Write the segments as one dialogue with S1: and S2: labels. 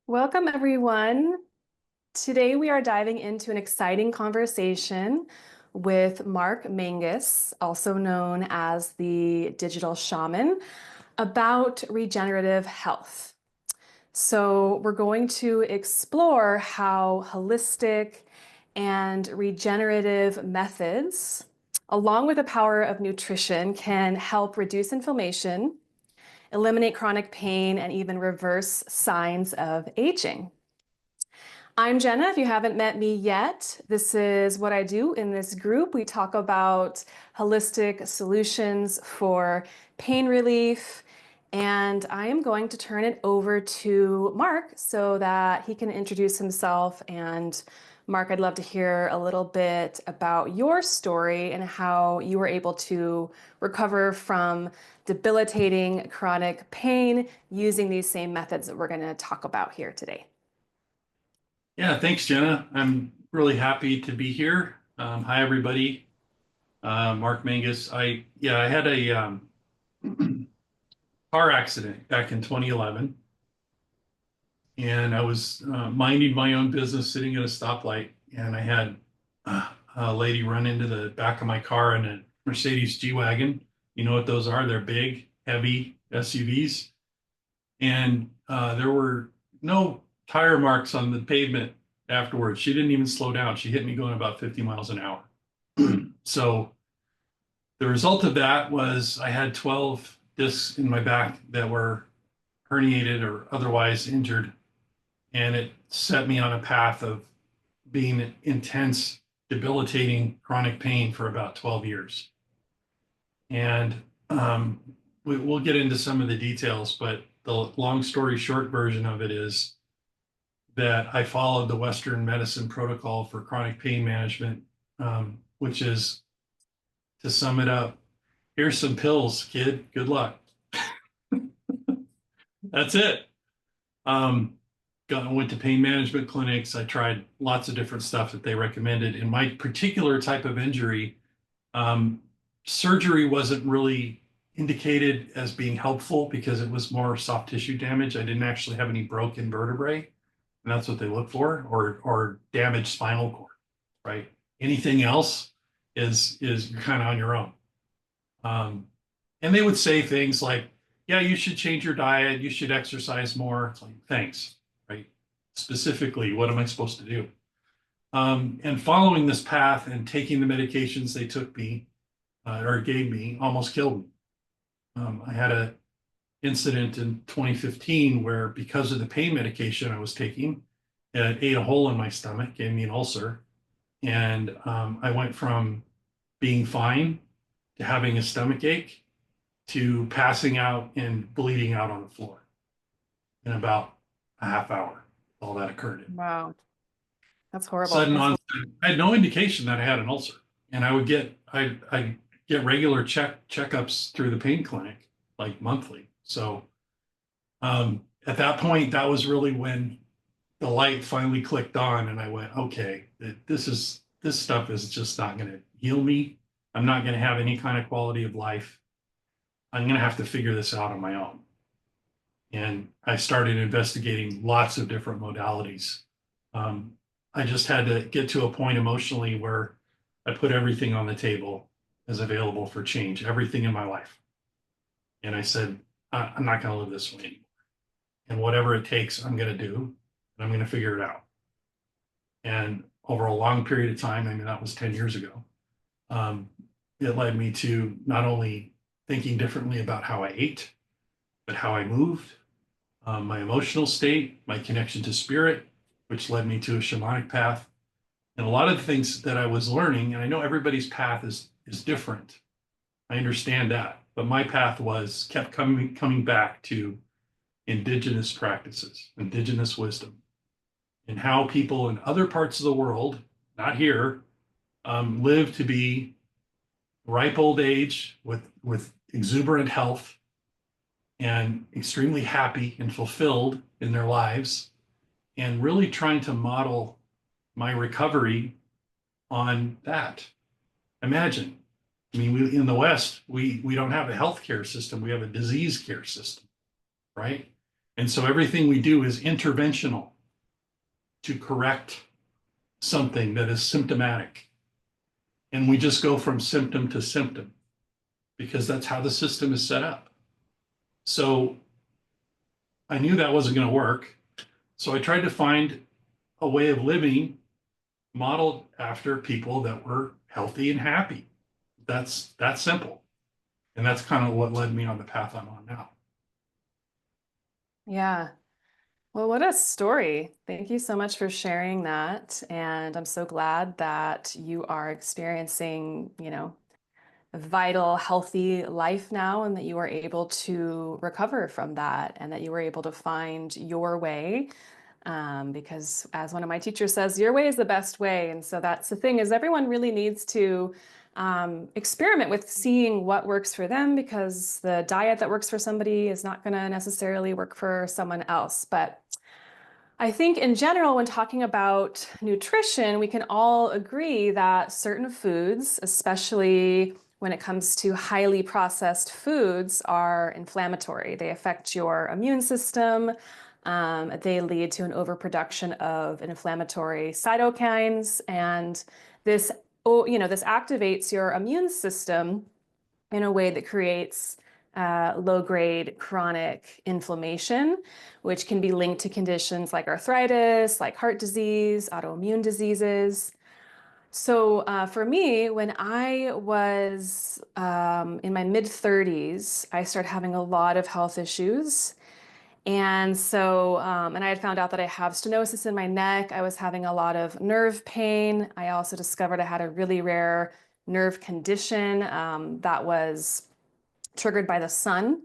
S1: Welcome, everyone. Today we are diving into an exciting conversation with Marc Mangus, also known as the Digital Shaman, about regenerative health. So we're going to explore how holistic and regenerative methods, along with the power of nutrition, can help reduce inflammation, eliminate chronic pain, and even reverse signs of aging. I'm Jenna. If you haven't met me yet, this is what I do in this group. We talk about holistic solutions for pain relief, and I am going to turn it over to Marc so that he can introduce himself. And Marc, I'd love to hear a little bit about your story and how you were able to recover from debilitating chronic pain using these same methods that we're going to talk about here today.
S2: Yeah, thanks, Jenna. I'm really happy to be here. Hi, everybody. Marc Mangus. I had a car accident back in 2011, and I was minding my own business, sitting at a stoplight, and I had a lady run into the back of my car in a Mercedes G-Wagon. You know what those are? They're big, heavy SUVs, and there were no tire marks on the pavement afterwards. She didn't even slow down. She hit me going about 50 miles an hour. So the result of that was I had 12 discs in my back that were herniated or otherwise injured, and it set me on a path of being in intense, debilitating chronic pain for about 12 years. And we'll get into some of the details, but the long story short version of it is that I followed the Western medicine protocol for chronic pain management, which is, to sum it up, here's some pills, kid. Good luck. That's it. Um, went to pain management clinics. I tried lots of different stuff that they recommended. In my particular type of injury, um, surgery wasn't really indicated as being helpful because it was more soft tissue damage. I didn't actually have any broken vertebrae, and that's what they look for, or damaged spinal cord, right? Anything else is you're kind of on your own. Um, and they would say things like, "Yeah, you should change your diet, you should exercise more." It's like, thanks, right? Specifically, what am I supposed to do? And following this path and taking the medications they took me or gave me almost killed me. I had a incident in 2015 where, because of the pain medication I was taking, it ate a hole in my stomach, gave me an ulcer, and I went from being fine to having a stomach ache to passing out and bleeding out on the floor in about a half hour. All that occurred in.
S1: Wow, that's horrible.
S2: Sudden onset. I had no indication that I had an ulcer, and I get regular checkups through the pain clinic, like monthly. So at that point, that was really when the light finally clicked on, and I went, okay, this stuff is just not going to heal me. I'm not going to have any kind of quality of life. I'm going to have to figure this out on my own. And I started investigating lots of different modalities. Um, I just had to get to a point emotionally where I put everything on the table as available for change, everything in my life. And I said, I'm not going to live this way anymore. And whatever it takes, I'm going to do, and I'm going to figure it out. And over a long period of time, I mean, that was 10 years ago, it led me to not only thinking differently about how I ate, but how I moved, my emotional state, my connection to spirit, which led me to a shamanic path. And a lot of the things that I was learning, and I know everybody's path is different. I understand that. But my path kept coming back to indigenous practices, indigenous wisdom, and how people in other parts of the world, not here, live to be ripe old age with exuberant health and extremely happy and fulfilled in their lives, and really trying to model my recovery on that. Imagine, I mean, in the West, we don't have a healthcare system, we have a disease care system, right? And so everything we do is interventional to correct something that is symptomatic. And we just go from symptom to symptom because that's how the system is set up. So I knew that wasn't going to work. So I tried to find a way of living modeled after people that were healthy and happy. That's simple. And that's kind of what led me on the path I'm on now.
S1: Yeah. Well, what a story. Thank you so much for sharing that. And I'm so glad that you are experiencing, a vital, healthy life now, and that you are able to recover from that and that you were able to find your way. Because as one of my teachers says, your way is the best way. And so that's the thing is everyone really needs to experiment with seeing what works for them because the diet that works for somebody is not going to necessarily work for someone else. But I think in general, when talking about nutrition, we can all agree that certain foods, especially when it comes to highly processed foods, are inflammatory. They affect your immune system. They lead to an overproduction of inflammatory cytokines, and this, this activates your immune system in a way that creates low-grade chronic inflammation, which can be linked to conditions like arthritis, like heart disease, autoimmune diseases. So for me, when I was in my mid-30s, I started having a lot of health issues. And so, and I had found out that I have stenosis in my neck. I was having a lot of nerve pain. I also discovered I had a really rare nerve condition that was triggered by the sun.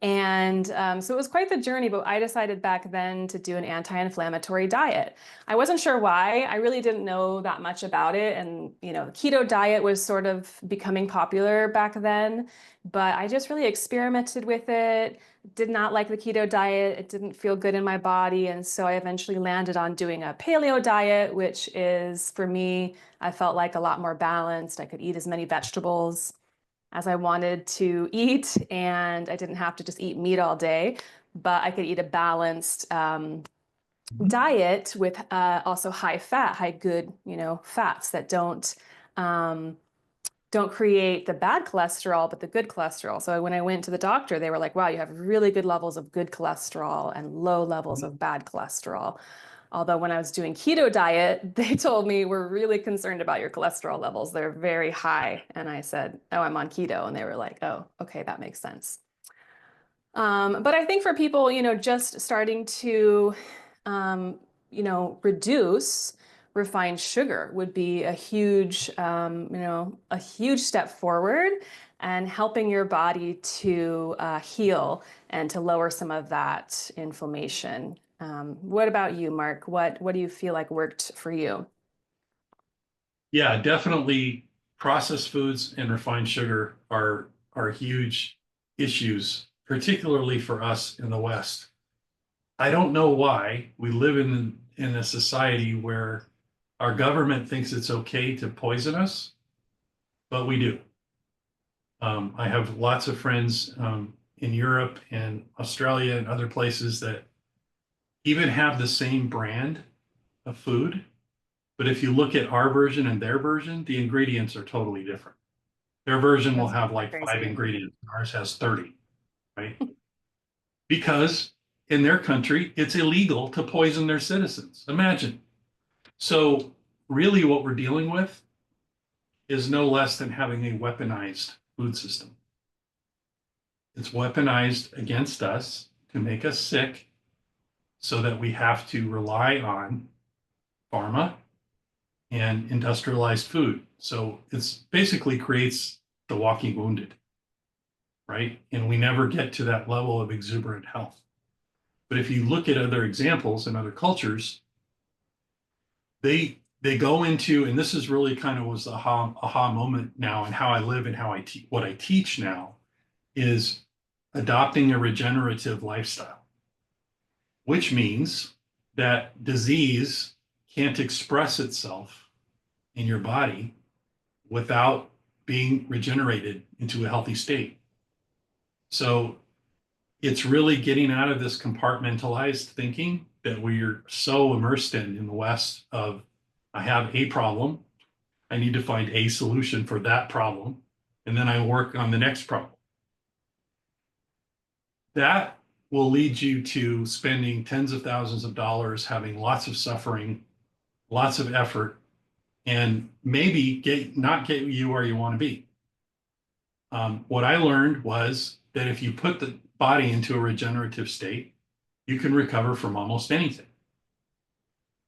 S1: And so it was quite the journey, but I decided back then to do an anti-inflammatory diet. I wasn't sure why. I really didn't know that much about it. And, the keto diet was sort of becoming popular back then, but I just really experimented with it. Did not like the keto diet. It didn't feel good in my body. And so I eventually landed on doing a paleo diet, which is for me, I felt like a lot more balanced. I could eat as many vegetables as I wanted to eat, and I didn't have to just eat meat all day, but I could eat a balanced diet with also high fat, high good, fats that don't create the bad cholesterol, but the good cholesterol. So when I went to the doctor, they were like, wow, you have really good levels of good cholesterol and low levels of bad cholesterol. Although when I was doing keto diet, they told me we're really concerned about your cholesterol levels. They're very high. And I said, oh, I'm on keto. And they were like, oh, okay, that makes sense. But I think for people, just starting to, reduce refined sugar would be a huge, a huge step forward and helping your body to heal and to lower some of that inflammation. What about you, Mark? What do you feel like worked for you?
S2: Yeah, definitely processed foods and refined sugar are huge issues, particularly for us in the West. I don't know why we live in a society where our government thinks it's okay to poison us, but we do. I have lots of friends in Europe and Australia and other places that even have the same brand of food, but if you look at our version and their version, the ingredients are totally different. Their version will
S1: That's
S2: have like five
S1: crazy.
S2: ingredients. Ours has 30, right? Because in their country, it's illegal to poison their citizens. Imagine. So, really, what we're dealing with is no less than having a weaponized food system. It's weaponized against us to make us sick so that we have to rely on pharma and industrialized food. So, it's basically creates the walking wounded, right? And we never get to that level of exuberant health. But if you look at other examples in other cultures, they go into, and this is really kind of was the aha moment now, and how I live and how I teach what I teach now is adopting a regenerative lifestyle, which means that disease can't express itself in your body without being regenerated into a healthy state. So it's really getting out of this compartmentalized thinking that we're so immersed in the West of, I have a problem, I need to find a solution for that problem, and then I work on the next problem. That will lead you to spending tens of thousands of dollars, having lots of suffering, lots of effort, and maybe not get you where you want to be. What I learned was that if you put the body into a regenerative state, you can recover from almost anything.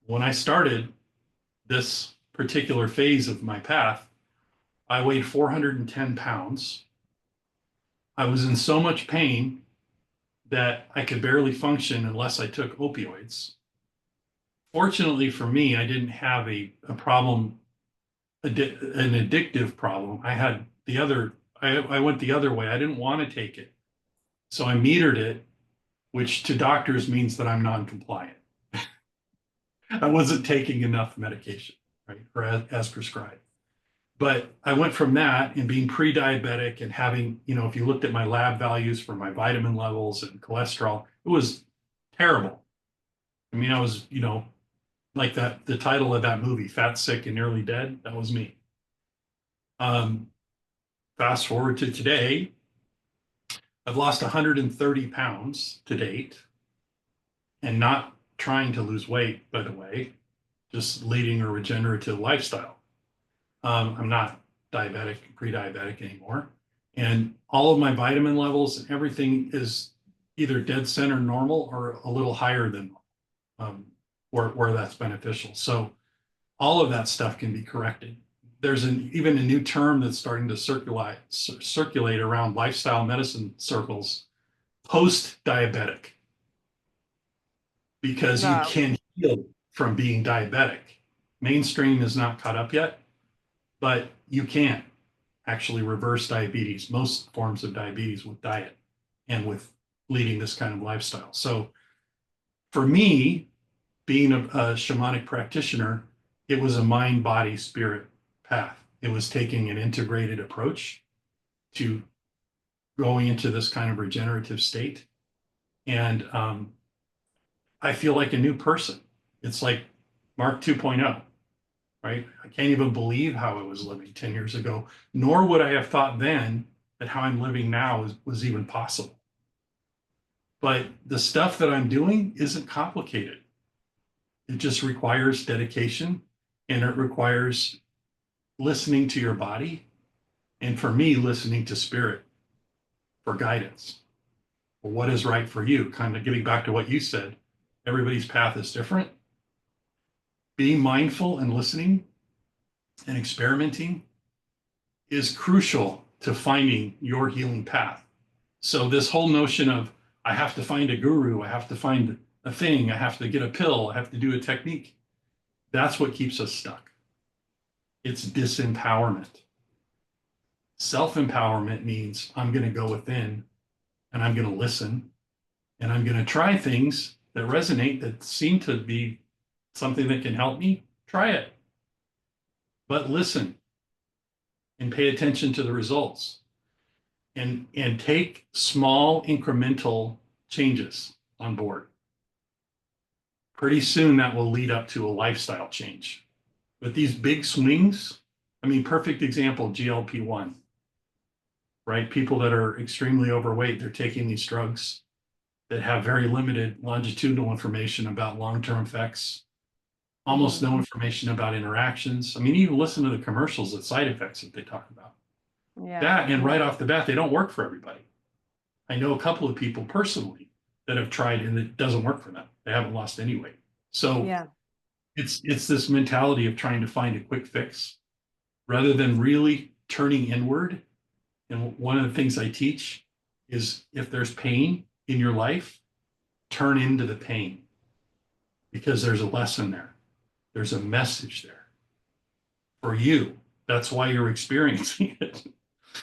S2: When I started this particular phase of my path, I weighed 410 pounds. I was in so much pain that I could barely function unless I took opioids. Fortunately for me, I didn't have a problem, an addictive problem. I had the other, I went the other way. I didn't want to take it. So I metered it, which to doctors means that I'm non-compliant. I wasn't taking enough medication, right, or as prescribed. But I went from that and being pre-diabetic and having, if you looked at my lab values for my vitamin levels and cholesterol, it was terrible. I mean, I was, like the title of that movie, Fat, Sick, and Nearly Dead. That was me. Um, Fast forward to today, I've lost 130 pounds to date, and not trying to lose weight, by the way, just leading a regenerative lifestyle. I'm not diabetic, pre-diabetic anymore. And all of my vitamin levels and everything is either dead center normal or a little higher than where that's beneficial. So all of that stuff can be corrected. There's even a new term that's starting to circulate around lifestyle medicine circles, post-diabetic, because you
S1: Wow.
S2: can heal from being diabetic. Mainstream is not caught up yet, but you can actually reverse diabetes, most forms of diabetes, with diet and with leading this kind of lifestyle. So for me, being a shamanic practitioner, it was a mind, body, spirit path. It was taking an integrated approach to going into this kind of regenerative state. And I feel like a new person. It's like Mark 2.0, right? I can't even believe how I was living 10 years ago, nor would I have thought then that how I'm living now was even possible. But the stuff that I'm doing isn't complicated. It just requires dedication, and it requires listening to your body. And for me, listening to spirit for guidance. For what is right for you? Kind of getting back to what you said, everybody's path is different. Being mindful and listening and experimenting is crucial to finding your healing path. So this whole notion of, I have to find a guru, I have to find a thing, I have to get a pill, I have to do a technique, that's what keeps us stuck. It's disempowerment. Self-empowerment means I'm going to go within and I'm going to listen and I'm going to try things that resonate, that seem to be something that can help me. Try it. But listen and pay attention to the results, and take small incremental changes on board. Pretty soon that will lead up to a lifestyle change. But these big swings, I mean, perfect example, GLP-1, right? People that are extremely overweight, they're taking these drugs that have very limited longitudinal information about long-term effects, almost no information about interactions. I mean, even listen to the commercials, the side effects that they talk about.
S1: Yeah.
S2: That, and right off the bat, they don't work for everybody. I know a couple of people personally that have tried and it doesn't work for them. They haven't lost any weight. So
S1: Yeah.
S2: it's this mentality of trying to find a quick fix rather than really turning inward. And one of the things I teach is, if there's pain in your life, turn into the pain, because there's a lesson there. There's a message there for you. That's why you're experiencing it,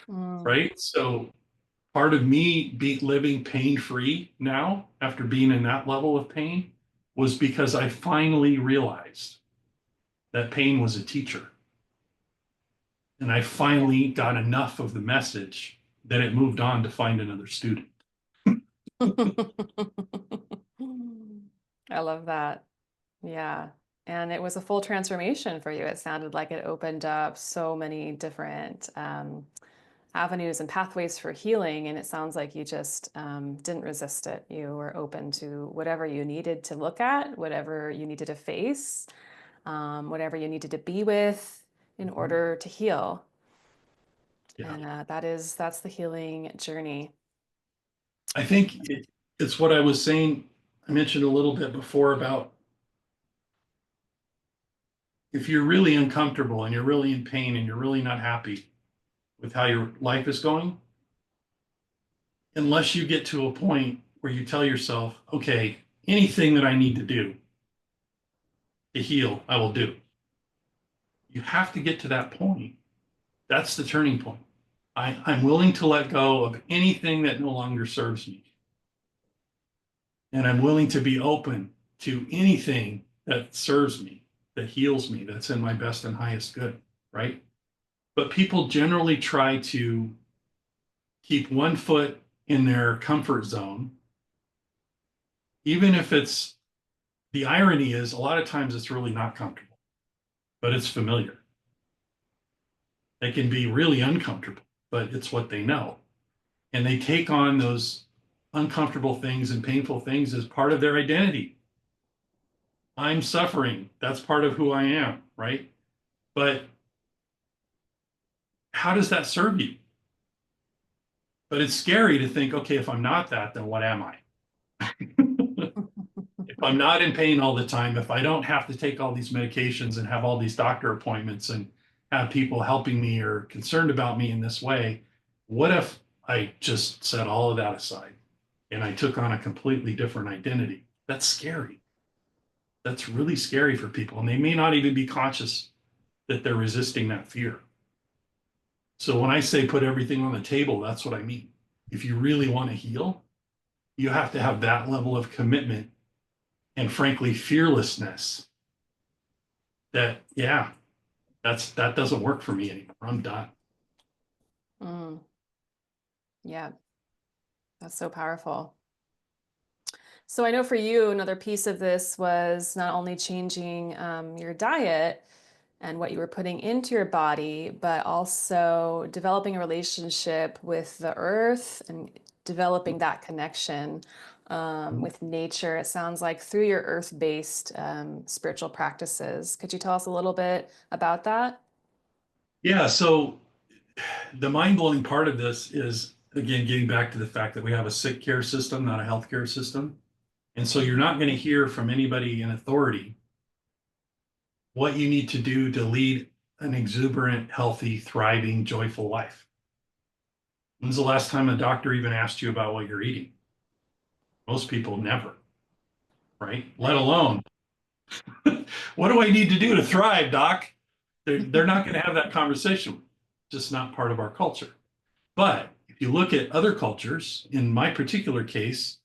S1: Mm.
S2: right? So part of me living pain-free now, after being in that level of pain, was because I finally realized that pain was a teacher. And I finally got enough of the message that it moved on to find another student.
S1: I love that. Yeah. And it was a full transformation for you. It sounded like it opened up so many different avenues and pathways for healing. And it sounds like you just didn't resist it. You were open to whatever you needed to look at, whatever you needed to face, whatever you needed to be with in
S2: Mhm.
S1: order to heal.
S2: Yeah.
S1: And that's the healing journey.
S2: I think it's what I was saying. I mentioned a little bit before about if you're really uncomfortable and you're really in pain and you're really not happy with how your life is going, unless you get to a point where you tell yourself, okay, anything that I need to do to heal, I will do. You have to get to that point. That's the turning point. I'm willing to let go of anything that no longer serves me. And I'm willing to be open to anything that serves me, that heals me, that's in my best and highest good, right? But people generally try to keep one foot in their comfort zone, even if it's the irony is a lot of times it's really not comfortable, but it's familiar. They can be really uncomfortable, but it's what they know. And they take on those uncomfortable things and painful things as part of their identity. I'm suffering. That's part of who I am, right? But how does that serve you? But it's scary to think, okay, if I'm not that, then what am I? If I'm not in pain all the time, if I don't have to take all these medications and have all these doctor appointments and have people helping me or concerned about me in this way, what if I just set all of that aside and I took on a completely different identity? That's scary. That's really scary for people. And they may not even be conscious that they're resisting that fear. So when I say put everything on the table, that's what I mean. If you really want to heal, you have to have that level of commitment and frankly fearlessness that, yeah, that doesn't work for me anymore. I'm done.
S1: Mm, yeah, that's so powerful. So I know for you, another piece of this was not only changing your diet and what you were putting into your body, but also developing a relationship with the earth and developing that connection with nature. It sounds like through your earth-based spiritual practices. Could you tell us a little bit about that?
S2: Yeah, so the mind-blowing part of this is again getting back to the fact that we have a sick care system, not a healthcare system. And so you're not going to hear from anybody in authority what you need to do to lead an exuberant, healthy, thriving, joyful life. When's the last time a doctor even asked you about what you're eating? Most people never, right? Let
S1: Right.
S2: alone, what do I need to do to thrive, doc? They're not going to have that conversation. Just not part of our culture. But if you look at other cultures, in my particular case,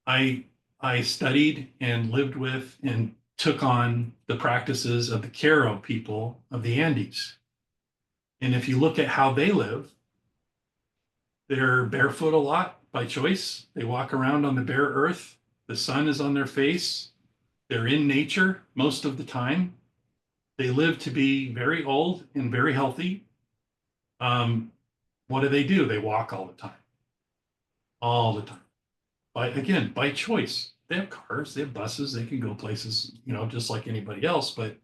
S2: I I studied and lived with and took on the practices of the Q'ero people of the Andes. And if you look at how they live, they're barefoot a lot by choice. They walk around on the bare earth. The sun is on their face. They're in nature most of the time. They live to be very old and very healthy. Um, what do? They walk all the time. By choice. They have cars, they have buses, they can go places, just like anybody else, but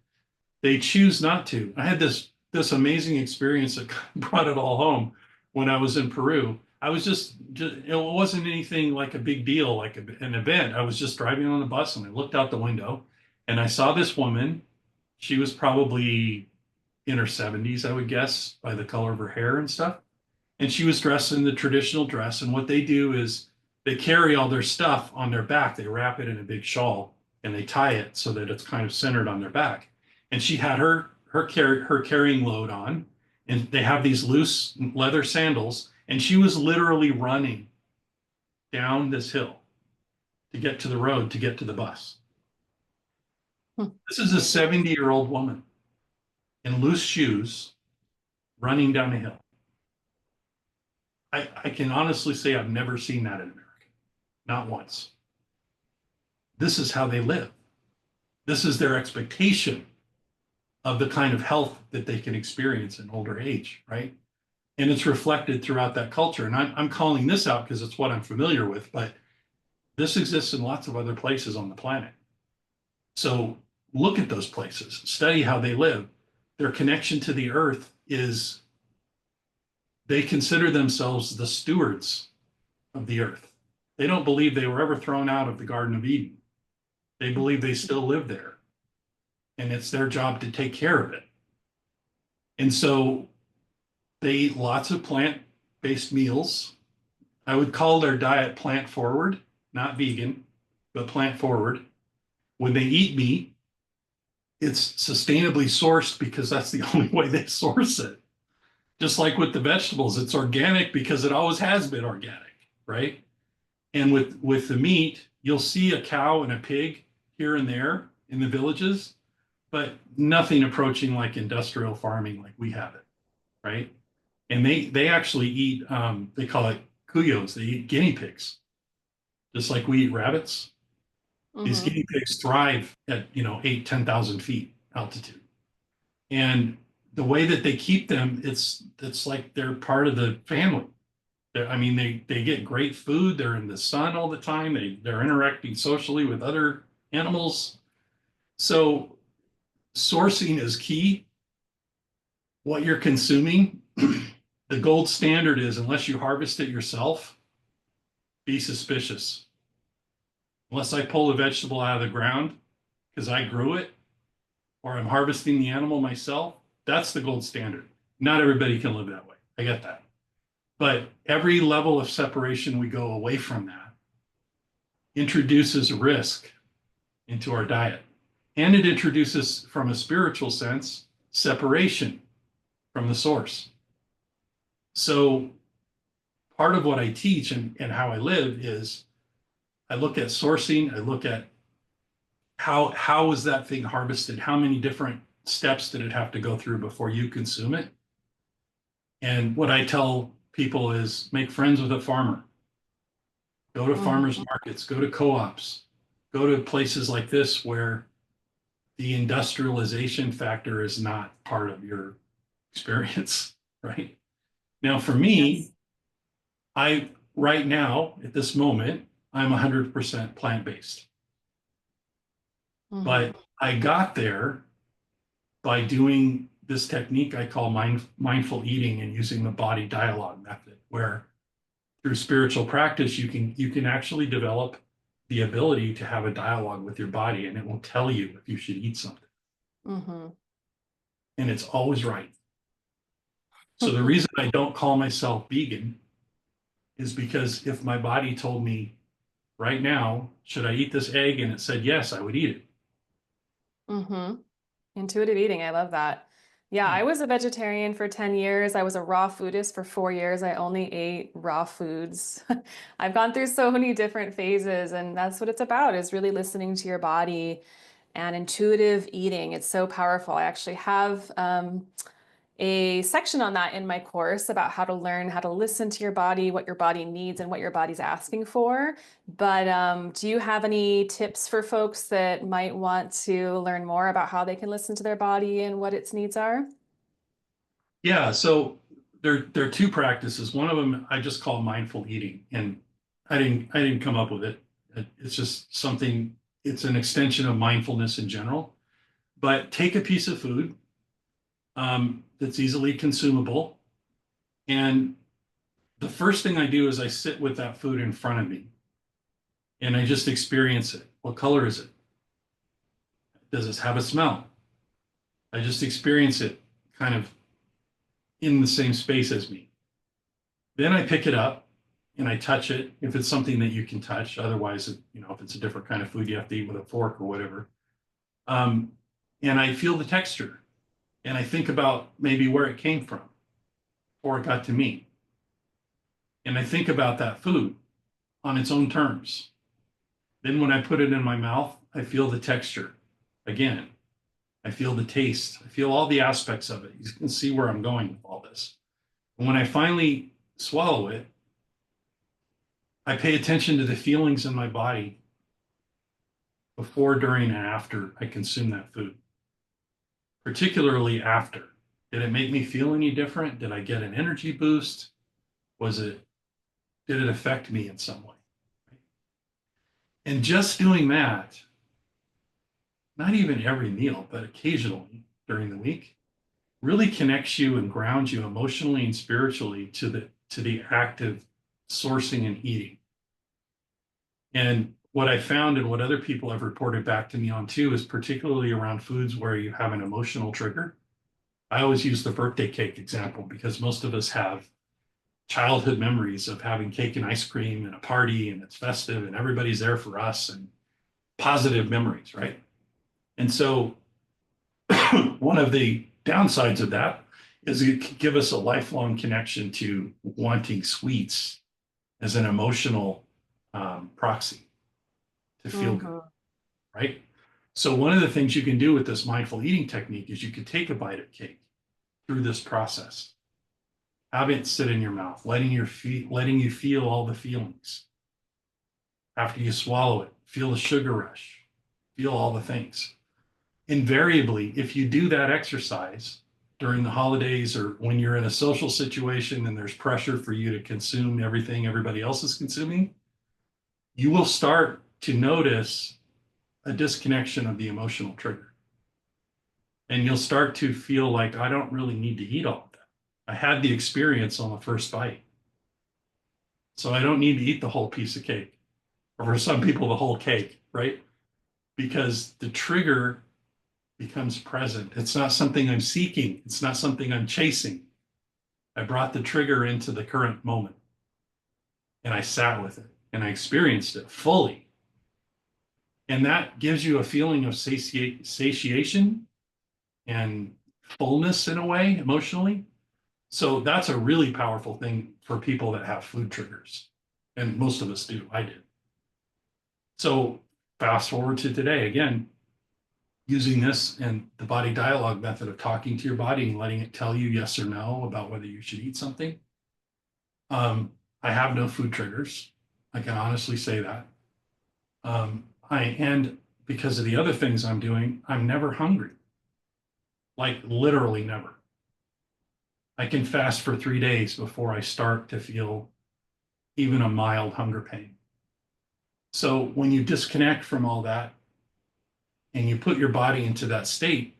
S2: they choose not to. I had this amazing experience that brought it all home when I was in Peru. I was just it wasn't anything like a big deal, like an event. I was just driving on the bus and I looked out the window and I saw this woman. She was probably in her 70s, I would guess, by the color of her hair and stuff. And she was dressed in the traditional dress. And what they do is they carry all their stuff on their back. They wrap it in a big shawl and they tie it so that it's kind of centered on their back. And she had her carrying load on, and they have these loose leather sandals. And she was literally running down this hill to get to the road to get to the bus.
S1: Hmm.
S2: This is a 70-year-old woman in loose shoes running down a hill. I can honestly say I've never seen that in America. not once. This is how they live. This is their expectation of the kind of health that they can experience in older age, right? And it's reflected throughout that culture. And I'm calling this out because it's what I'm familiar with, but this exists in lots of other places on the planet. So look at those places, study how they live. Their connection to the earth is they consider themselves the stewards of the earth. They don't believe they were ever thrown out of the Garden of Eden. They believe they still live there, and it's their job to take care of it. And so they eat lots of plant-based meals. I would call their diet plant forward, not vegan, but plant forward. When they eat meat, it's sustainably sourced because that's the only way they source it. Just like with the vegetables, it's organic because it always has been organic, right? And with the meat, you'll see a cow and a pig here and there in the villages, but nothing approaching like industrial farming like we have it, right? And they actually eat they call it cuyos. They eat guinea pigs, just like we eat rabbits. These
S1: Mm-hmm.
S2: guinea pigs thrive at 8, 10,000 feet altitude, and the way that they keep them, it's like they're part of the family. I mean, they get great food. They're in the sun all the time. They're interacting socially with other animals. So sourcing is key. What you're consuming, the gold standard is unless you harvest it yourself, be suspicious. Unless I pull a vegetable out of the ground because I grew it or I'm harvesting the animal myself, that's the gold standard. Not everybody can live that way. I get that. But every level of separation we go away from that introduces risk into our diet. And it introduces, from a spiritual sense, separation from the source. So part of what I teach and how I live is I look at sourcing, I look at how was that thing harvested? How many different steps did it have to go through before you consume it? And what I tell people is make friends with a farmer. Go to farmers
S1: Mm-hmm.
S2: markets, go to co-ops, go to places like this where the industrialization factor is not part of your experience, right? Now, for me,
S1: Yes.
S2: I right now at this moment, I'm 100% plant-based.
S1: Mm-hmm.
S2: But I got there by doing this technique I call mindful eating and using the body dialogue method, where through spiritual practice you can actually develop the ability to have a dialogue with your body, and it will tell you if you should eat something,
S1: Mm-hmm.
S2: and it's always right. So the reason I don't call myself vegan is because if my body told me right now, should I eat this egg, and it said yes, I would eat it.
S1: Mm-hmm. Intuitive eating. I love that. Yeah,
S2: Yeah.
S1: I was a vegetarian for 10 years. I was a raw foodist for 4 years. I only ate raw foods. I've gone through so many different phases, and that's what it's about, is really listening to your body and intuitive eating. It's so powerful. I actually have a section on that in my course about how to learn how to listen to your body, what your body needs, and what your body's asking for. But do you have any tips for folks that might want to learn more about how they can listen to their body and what its needs are?
S2: Yeah, so there are two practices. One of them I just call mindful eating, and I didn't come up with it. It's just something. It's an extension of mindfulness in general. But take a piece of food that's easily consumable, and the first thing I do is I sit with that food in front of me, and I just experience it. What color is it? Does it have a smell? I just experience it kind of in the same space as me. Then I pick it up and I touch it if it's something that you can touch. Otherwise, if it's a different kind of food, you have to eat with a fork or whatever. Um, and I feel the texture and I think about maybe where it came from or it got to me. And I think about that food on its own terms. Then when I put it in my mouth, I feel the texture again. I feel the taste. I feel all the aspects of it. You can see where I'm going with all this. And when I finally swallow it, I pay attention to the feelings in my body before, during, and after I consume that food, particularly after. Did it make me feel any different? Did I get an energy boost? Did it affect me in some way? And just doing that, not even every meal, but occasionally during the week, really connects you and grounds you emotionally and spiritually to the act of sourcing and eating. And what I found and what other people have reported back to me on too is particularly around foods where you have an emotional trigger. I always use the birthday cake example because most of us have childhood memories of having cake and ice cream and a party and it's festive and everybody's there for us and positive memories, right? And so one of the downsides of that is it can give us a lifelong connection to wanting sweets as an emotional proxy to feel good,
S1: Mhm.
S2: right? So one of the things you can do with this mindful eating technique is you can take a bite of cake through this process, have it sit in your mouth, letting you feel all the feelings. After you swallow it, feel the sugar rush, feel all the things. Invariably, if you do that exercise during the holidays or when you're in a social situation and there's pressure for you to consume everything everybody else is consuming, you will start to notice a disconnection of the emotional trigger. And you'll start to feel like, I don't really need to eat all of that. I had the experience on the first bite. So I don't need to eat the whole piece of cake, or for some people, the whole cake, right? Because the trigger becomes present. It's not something I'm seeking, it's not something I'm chasing. I brought the trigger into the current moment and I sat with it and I experienced it fully. And that gives you a feeling of satiation and fullness in a way, emotionally. So that's a really powerful thing for people that have food triggers. And most of us do. I did. So fast forward to today, again, using this and the body dialogue method of talking to your body and letting it tell you yes or no about whether you should eat something. I have no food triggers. I can honestly say that. And because of the other things I'm doing, I'm never hungry. Like literally never. I can fast for 3 days before I start to feel even a mild hunger pain. So when you disconnect from all that and you put your body into that state,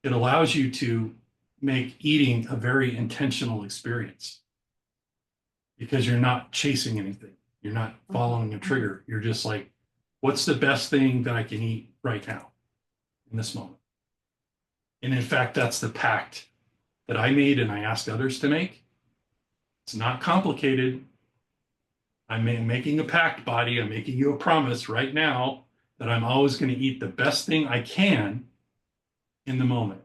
S2: it allows you to make eating a very intentional experience because you're not chasing anything. You're not following a trigger. You're just like, what's the best thing that I can eat right now in this moment? And in fact, that's the pact that I made and I ask others to make. It's not complicated. I'm making a pact, body. I'm making you a promise right now that I'm always going to eat the best thing I can in the moment.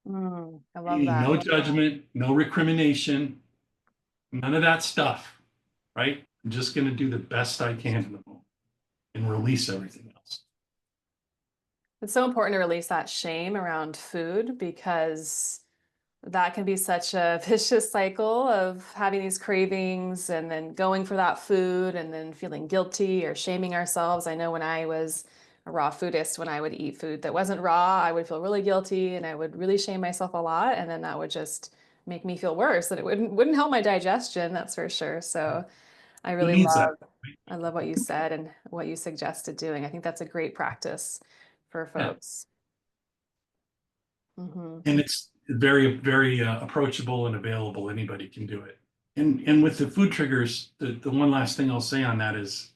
S1: I love
S2: Eating
S1: that.
S2: no judgment, no recrimination, none of that stuff, right? I'm just going to do the best I can in the moment and release everything else.
S1: It's so important to release that shame around food because that can be such a vicious cycle of having these cravings and then going for that food and then feeling guilty or shaming ourselves. I know when I was a raw foodist, when I would eat food that wasn't raw, I would feel really guilty and I would really shame myself a lot. And then that would just make me feel worse and it wouldn't help my digestion, that's for sure. So I
S2: Who
S1: really
S2: needs that?
S1: I love what you said and what you suggested doing. I think that's a great practice for
S2: Yeah.
S1: folks. Hmm.
S2: And it's very, very approachable and available. Anybody can do it. And with the food triggers, the one last thing I'll say on that is,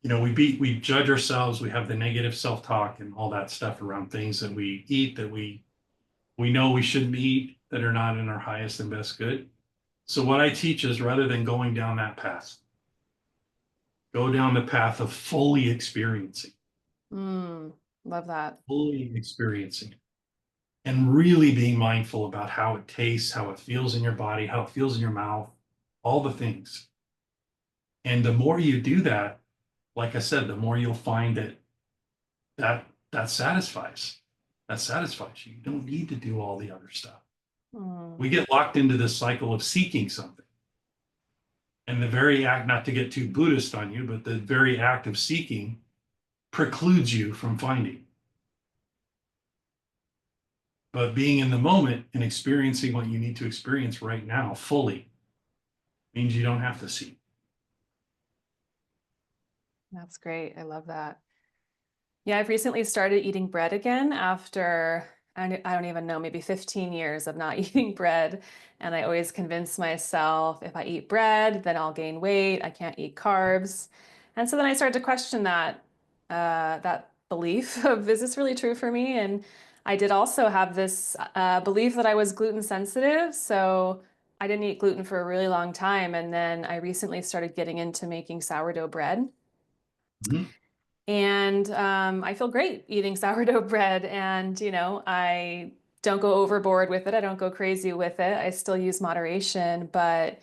S2: we judge ourselves. We have the negative self-talk and all that stuff around things that we eat that we know we shouldn't eat that are not in our highest and best good. So what I teach is rather than going down that path, go down the path of
S1: Mm, love that.
S2: fully experiencing it, and really being mindful about how it tastes, how it feels in your body, how it feels in your mouth, all the things. And the more you do that, like I said, the more you'll find that satisfies. That satisfies you. You don't need to do all the other stuff.
S1: Mm.
S2: We get locked into this cycle of seeking something. And the very act, not to get too Buddhist on you, but the very act of seeking precludes you from finding. But being in the moment and experiencing what you need to experience right now fully means you don't have to seek.
S1: That's great. I love that. Yeah, I've recently started eating bread again after, I don't even know, maybe 15 years of not eating bread. And I always convince myself if I eat bread, then I'll gain weight. I can't eat carbs. And so then I started to question that belief of, is this really true for me? And I did also have this belief that I was gluten sensitive. So I didn't eat gluten for a really long time. And then I recently started getting into making sourdough bread.
S2: Mhm.
S1: And I feel great eating sourdough bread. And, I don't go overboard with it. I don't go crazy with it. I still use moderation, but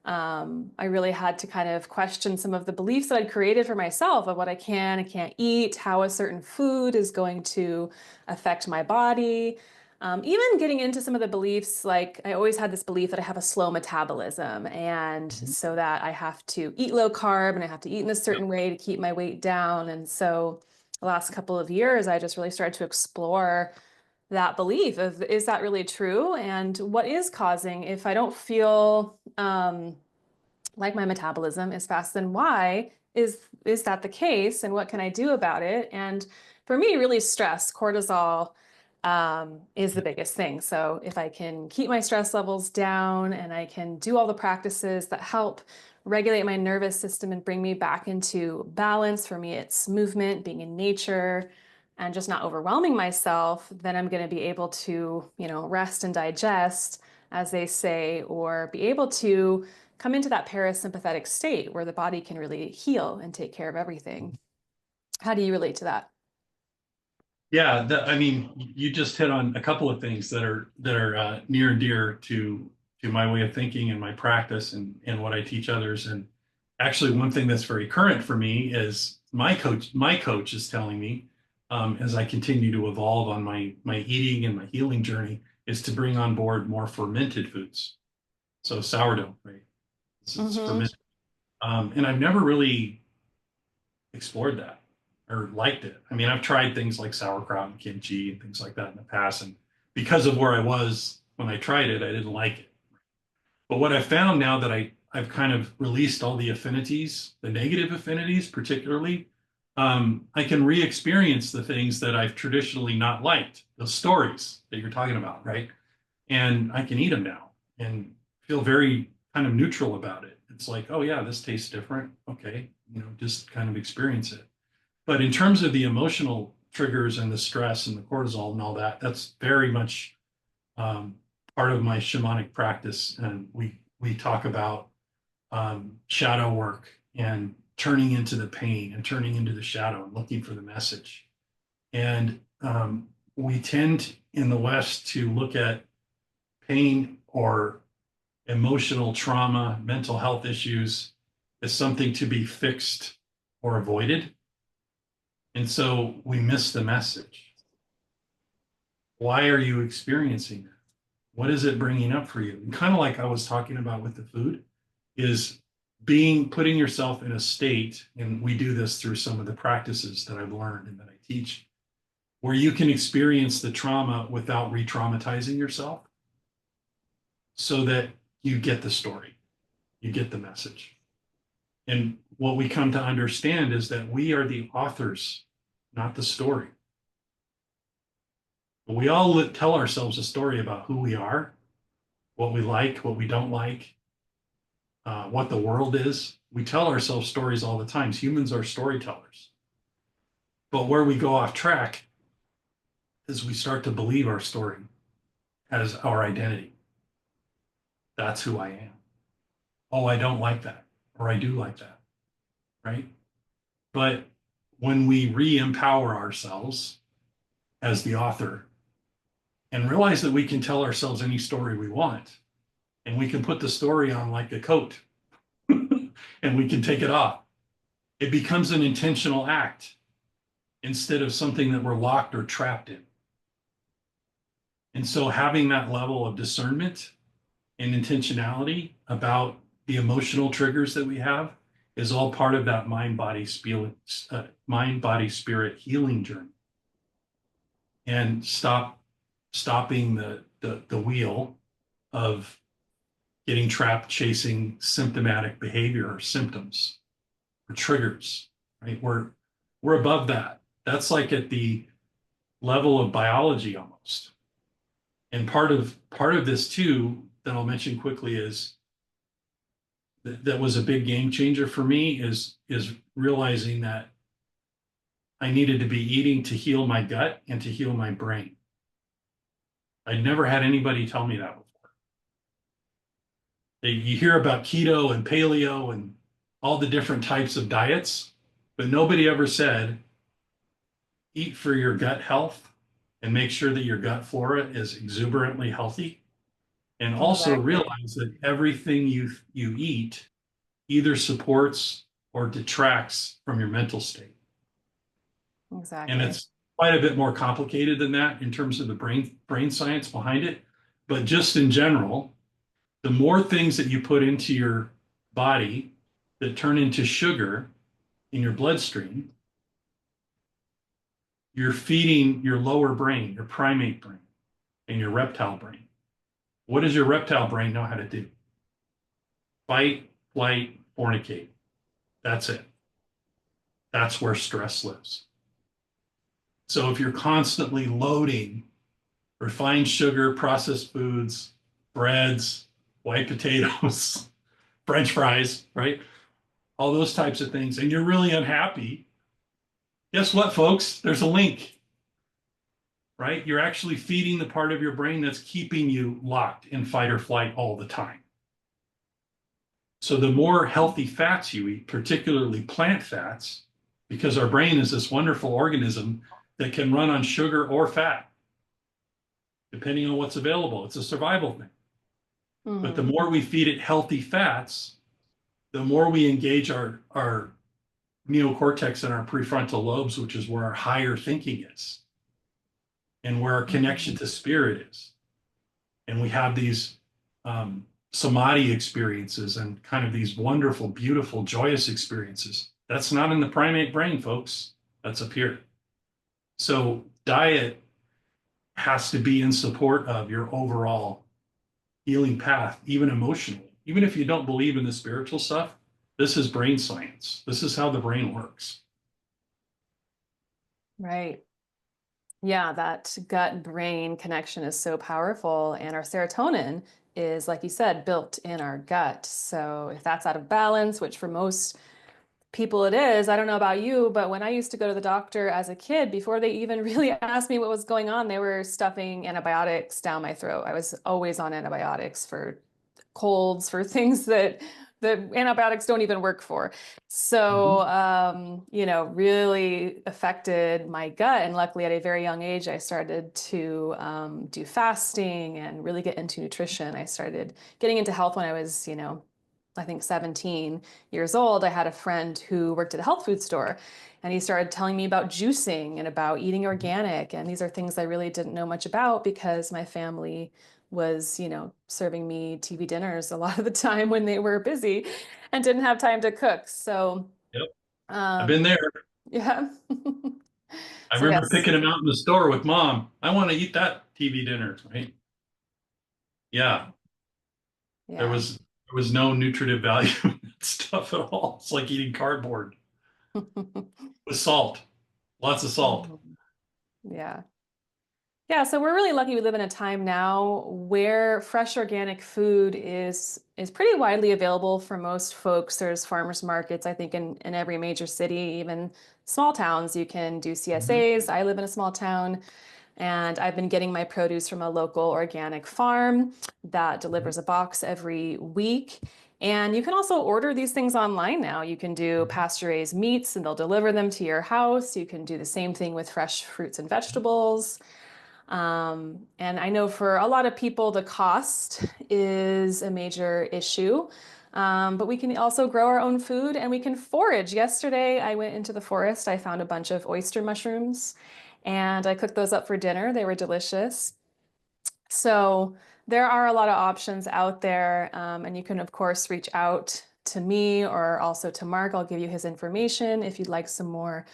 S1: I really had to kind of question some of the beliefs that I'd created for myself of what I can and can't eat, how a certain food is going to affect my body. Even getting into some of the beliefs, like I always had this belief that I have a slow metabolism, and
S2: Mhm.
S1: so that I have to eat low carb and I have to eat in a
S2: Yep.
S1: certain way to keep my weight down. And so the last couple of years, I just really started to explore that belief of, is that really true? And what is causing, if I don't feel like my metabolism is fast, then why is that the case? And what can I do about it? And for me, really stress, cortisol is the
S2: Yep.
S1: biggest thing. So if I can keep my stress levels down and I can do all the practices that help regulate my nervous system and bring me back into balance, for me, it's movement, being in nature, and just not overwhelming myself, then I'm going to be able to, rest and digest, as they say, or be able to come into that parasympathetic state where the body can really heal and take care of everything. How do you relate to that?
S2: Yeah, I mean, you just hit on a couple of things that are near and dear to my way of thinking and my practice and what I teach others. And actually, one thing that's very current for me is my coach is telling me, as I continue to evolve on my eating and my healing journey, is to bring on board more fermented foods. So sourdough, right? It's
S1: Mm-hmm.
S2: fermented, and I've never really explored that or liked it. I mean, I've tried things like sauerkraut and kimchi and things like that in the past. And because of where I was when I tried it, I didn't like it. But what I found now that I've kind of released all the affinities, the negative affinities, particularly, I can re-experience the things that I've traditionally not liked, the stories that you're talking about, right? And I can eat them now and feel very kind of neutral about it. It's like, oh yeah, this tastes different. Okay, just kind of experience it. But in terms of the emotional triggers and the stress and the cortisol and all that, that's very much um, part of my shamanic practice. And we talk about shadow work and turning into the pain and turning into the shadow and looking for the message. And we tend in the West to look at pain or emotional trauma, mental health issues as something to be fixed or avoided. And so we miss the message. Why are you experiencing that? What is it bringing up for you? And kind of like I was talking about with the food, is putting yourself in a state, and we do this through some of the practices that I've learned and that I teach, where you can experience the trauma without re-traumatizing yourself so that you get the story, you get the message. And what we come to understand is that we are the authors, not the story. We all tell ourselves a story about who we are, what we like, what we don't like, what the world is. We tell ourselves stories all the time. Humans are storytellers. But where we go off track is we start to believe our story as our identity. That's who I am. Oh, I don't like that, or I do like that, right? But when we re-empower ourselves as the author and realize that we can tell ourselves any story we want, and we can put the story on like a coat and we can take it off, it becomes an intentional act instead of something that we're locked or trapped in. And so having that level of discernment and intentionality about the emotional triggers that we have is all part of that mind, body, spirit healing journey. And stopping the wheel of getting trapped chasing symptomatic behavior or symptoms or triggers, right? We're above that. That's like at the level of biology almost. And part of this too that I'll mention quickly is that was a big game changer for me is realizing that I needed to be eating to heal my gut and to heal my brain. I'd never had anybody tell me that before. You hear about keto and paleo and all the different types of diets, but nobody ever said eat for your gut health and make sure that your gut flora is exuberantly healthy. And also
S1: Exactly.
S2: realize that everything you eat either supports or detracts from your mental state. And
S1: Exactly.
S2: it's quite a bit more complicated than that in terms of the brain science behind it. But just in general, the more things that you put into your body that turn into sugar in your bloodstream, you're feeding your lower brain, your primate brain, and your reptile brain. What does your reptile brain know how to do? Fight, flight, fornicate. That's it. That's where stress lives. So if you're constantly loading refined sugar, processed foods, breads, white potatoes, French fries, right? All those types of things, and you're really unhappy, guess what, folks? There's a link, right? You're actually feeding the part of your brain that's keeping you locked in fight or flight all the time. So the more healthy fats you eat, particularly plant fats, because our brain is this wonderful organism that can run on sugar or fat, depending on what's available. It's a survival thing. But the
S1: Hmm.
S2: more we feed it healthy fats, the more we engage our neocortex and our prefrontal lobes, which is where our higher thinking is and where our connection
S1: Hmm.
S2: to spirit is. And we have these samadhi experiences and kind of these wonderful, beautiful, joyous experiences. That's not in the primate brain, folks. That's up here. So diet has to be in support of your overall healing path, even emotionally. Even if you don't believe in the spiritual stuff, this is brain science. This is how the brain works.
S1: Right. Yeah, that gut brain connection is so powerful. And our serotonin is, like you said, built in our gut. So if that's out of balance, which for most people it is, I don't know about you, but when I used to go to the doctor as a kid, before they even really asked me what was going on, they were stuffing antibiotics down my throat. I was always on antibiotics for colds, for things that the antibiotics don't even work for. So,
S2: Mhm.
S1: really affected my gut. And luckily, at a very young age, I started to do fasting and really get into nutrition. I started getting into health when I was, I think 17 years old. I had a friend who worked at a health food store, and he started telling me about juicing and about eating organic. And these are things I really didn't know much about because my family was, serving me TV dinners a lot of the time when they were busy and didn't have time to cook. So,
S2: Yep. I've been
S1: um,
S2: there.
S1: yeah.
S2: I
S1: So,
S2: remember
S1: yes.
S2: picking him out in the store with mom. I want to eat that TV dinner, right? Yeah,
S1: Yeah.
S2: there was no nutritive value in that stuff at all. It's like eating cardboard with salt, lots of salt.
S1: Mhm. Yeah. Yeah, so we're really lucky we live in a time now where fresh organic food is pretty widely available for most folks. There's farmers markets, I think, in every major city, even small towns. You can do
S2: Mhm.
S1: CSAs. I live in a small town, and I've been getting my produce from a local organic farm that
S2: Mhm.
S1: delivers a box every week. And you can also order these things online now. You can do
S2: Mhm.
S1: pasture raised meats and they'll deliver them to your house. You can do the same thing with fresh fruits and vegetables. And I know for a lot of people, the cost is a major issue. But we can also grow our own food and we can forage. Yesterday, I went into the forest. I found a bunch of oyster mushrooms and I cooked those up for dinner. They were delicious. So, There are a lot of options out there, and you can, of course, reach out to me or also to Mark. I'll give you his information if you'd like some more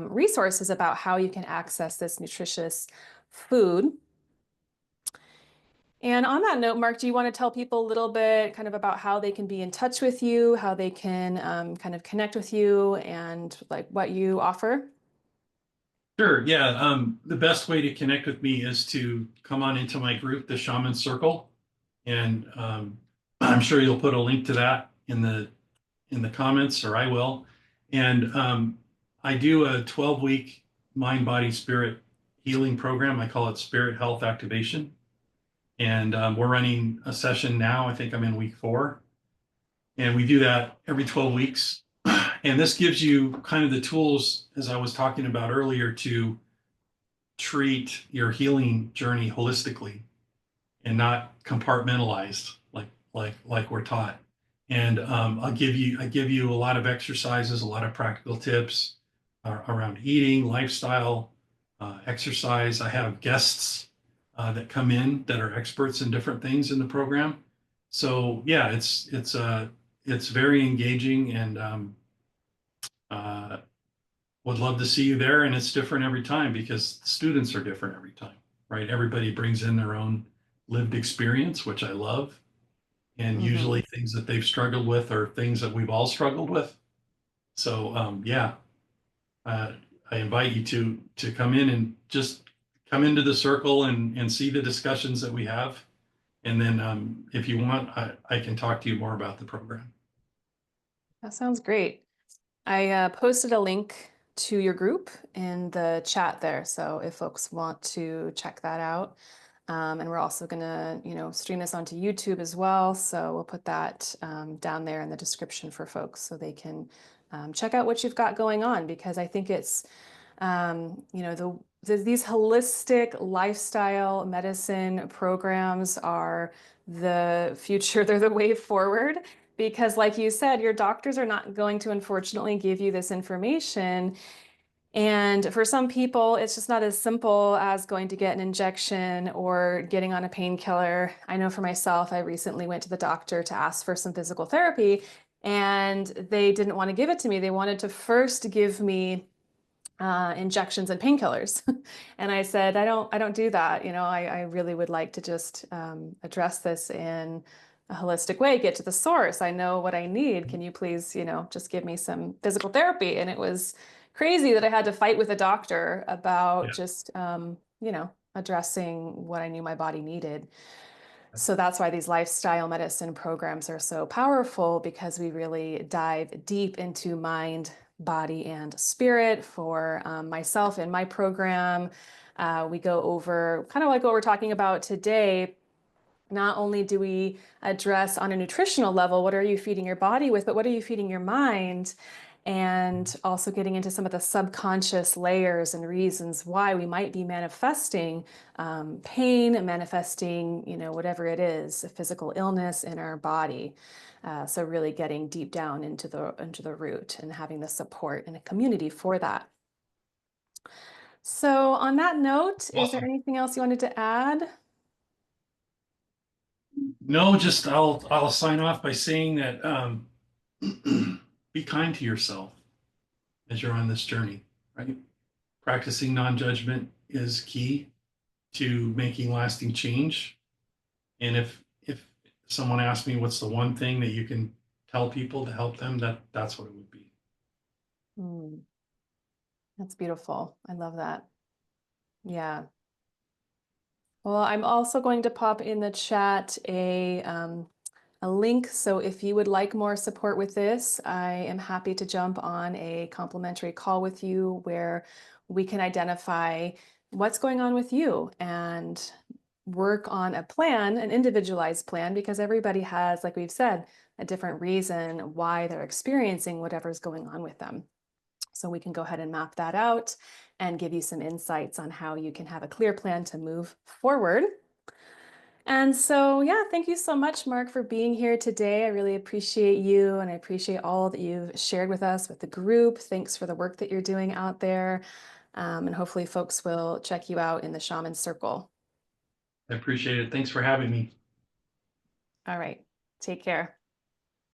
S1: resources about how you can access this nutritious food. And on that note, Mark, do you want to tell people a little bit kind of about how they can be in touch with you, how they can kind of connect with you and like what you offer?
S2: Sure. Yeah. The best way to connect with me is to come on into my group, the Shaman Circle, and I'm sure you'll put a link to that in the comments, or I will. And I do a 12-week mind, body, spirit healing program. I call it Spirit Health Activation, and we're running a session now. I think I'm in week 4, and we do that every 12 weeks. And this gives you kind of the tools, as I was talking about earlier, to treat your healing journey holistically and not compartmentalized like we're taught. And I give you a lot of exercises, a lot of practical tips around eating, lifestyle, exercise. I have guests that come in that are experts in different things in the program. So yeah, it's very engaging, and uh, would love to see you there. And it's different every time because the students are different every time, right? Everybody brings in their own lived experience, which I love. And
S1: Hmm.
S2: usually things that they've struggled with are things that we've all struggled with. So yeah, uh, I invite you to come in and just come into the circle and see the discussions that we have. And then if you want, I can talk to you more about the program.
S1: That sounds great. I posted a link to your group in the chat there. So if folks want to check that out. And we're also going to, stream this onto YouTube as well. So we'll put that down there in the description for folks so they can check out what you've got going on, because I think it's, these holistic lifestyle medicine programs are the future. They're the way forward. Because, like you said, your doctors are not going to unfortunately give you this information. And for some people, it's just not as simple as going to get an injection or getting on a painkiller. I know for myself, I recently went to the doctor to ask for some physical therapy, and they didn't want to give it to me. They wanted to first give me injections and painkillers. And I said, I don't do that. I really would like to just address this in a holistic way, get to the source. I know what I need. Can you please, just give me some physical therapy? And it was crazy that I had to fight with a doctor about
S2: Yeah.
S1: just, addressing what I knew my body needed. So that's why these lifestyle medicine programs are so powerful, because we really dive deep into mind, body, and spirit. For myself in my program, we go over kind of like what we're talking about today. Not only do we address on a nutritional level, what are you feeding your body with, but what are you feeding your mind? And also getting into some of the subconscious layers and reasons why we might be manifesting pain, manifesting, whatever it is, a physical illness in our body. So really getting deep down into the root and having the support and a community for that. So on that note, is there
S2: Awesome.
S1: anything else you wanted to add?
S2: No, just I'll sign off by saying that be kind to yourself as you're on this journey, right? Practicing non-judgment is key to making lasting change. And if someone asks me what's the one thing that you can tell people to help them, that's what it would be.
S1: Hmm, that's beautiful. I love that. Yeah. Well, I'm also going to pop in the chat a link. So if you would like more support with this, I am happy to jump on a complimentary call with you where we can identify what's going on with you and work on a plan, an individualized plan, because everybody has, like we've said, a different reason why they're experiencing whatever's going on with them. So we can go ahead and map that out and give you some insights on how you can have a clear plan to move forward. And so, yeah, thank you so much, Mark, for being here today. I really appreciate you, and I appreciate all that you've shared with us with the group. Thanks for the work that you're doing out there. And hopefully folks will check you out in the Shaman Circle.
S2: I appreciate it. Thanks for having me.
S1: All right. Take care.